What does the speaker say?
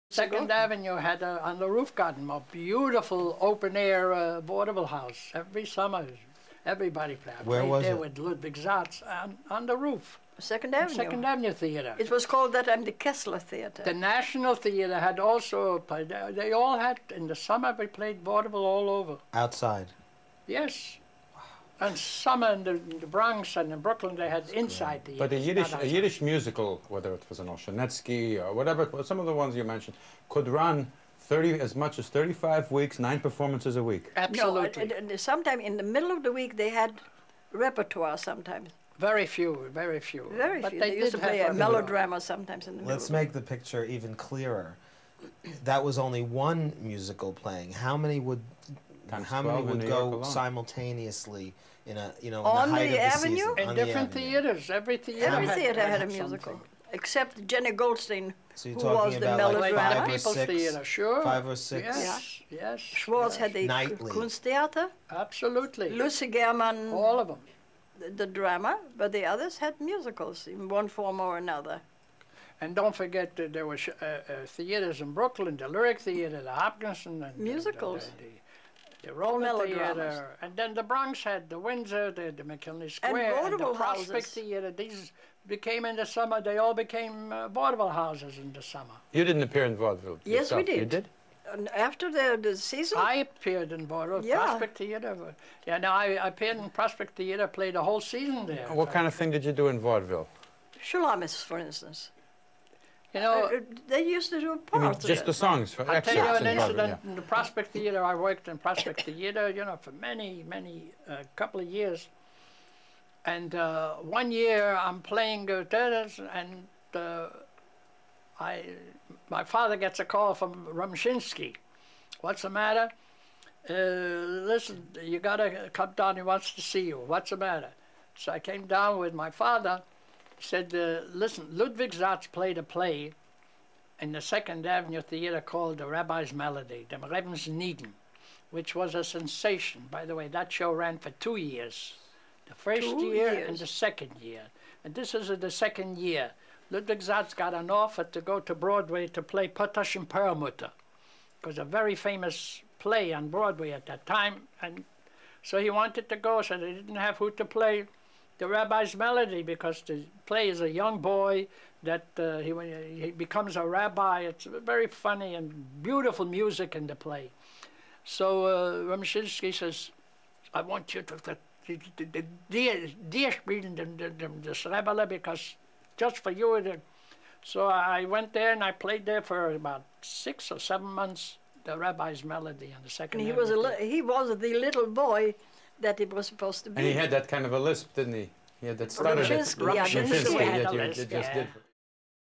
Second Avenue had on the roof garden a beautiful open-air vaudeville house. Every summer, everybody played. Where was there it? with Ludwig SATZ on the roof. Second Avenue. Second Avenue Theater. It was called that time the Kessler Theater. The National Theater had also played. They all had, in the summer we played vaudeville all over. Outside? Yes. And summer in the Bronx and in Brooklyn they had inside theaters. But a Yiddish musical, whether it was an Olshanetsky or whatever, some of the ones you mentioned, could run as much as 35 weeks, 9 performances a week. Absolutely. No, sometime in the middle of the week they had repertoire sometimes. Very few, very few. Very few. They used to play a melodrama sometimes in the middle. Let's make the picture even clearer. That was only one musical playing. How many would go simultaneously in a on in the height the of the avenue? season? In different theaters. Every theater had a musical. Except Jenny Goldstein, so who you're talking was the about melodrama. like 5 or People's 6, Theater, sure. 5 or 6. Yes, yes. Schwartz had the Nightly. Kunsttheater. Absolutely. Lucy German. All of them. The drama, but the others had musicals in one form or another. And don't forget that there were theaters in Brooklyn, the Lyric Theater, the Hopkinson, and musicals. The Roller Theater, and then the Bronx had the Windsor, the McKinley Square, and the Prospect Theater. These became in the summer, they all became vaudeville houses in the summer. You didn't appear in vaudeville Yes, yourself. we did. You did? And after the season? I appeared in vaudeville, Prospect Theater. Yeah, no, I appeared in Prospect Theater, played a whole season there. What kind of thing did you do in vaudeville? Shulamis, for instance. You know, they used to do a part of just the songs for I'll tell you an excerpts incident in the Prospect Theater. I worked in Prospect Theater, you know, for many, couple of years. And one year I'm playing theaters, and my father gets a call from RUMSHINSKY. What's the matter? Listen, you gotta come down, he wants to see you. What's the matter? So I came down with my father. He said, listen, Ludwig SATZ played a play in the Second Avenue Theater called The Rabbi's Melody, the Rebbe's Nieden, which was a sensation. By the way, that show ran for 2 years. The first year and the second year. And this is the second year. Ludwig SATZ got an offer to go to Broadway to play Potash and Perlmutter. It was a very famous play on Broadway at that time. And so he wanted to go, so they didn't have who to play The Rabbi's Melody, because the play is a young boy that he becomes a rabbi. It's very funny and beautiful music in the play. So RUMSHINSKY says, I want you to dear spielen this Rebbe, because just for you. So I went there and I played there for about 6 or 7 months, The Rabbi's Melody on the second. And he was the little boy that he was supposed to be. And he had that kind of a lisp, didn't he? He had that stutter. RUMSHINSKY, that you just did.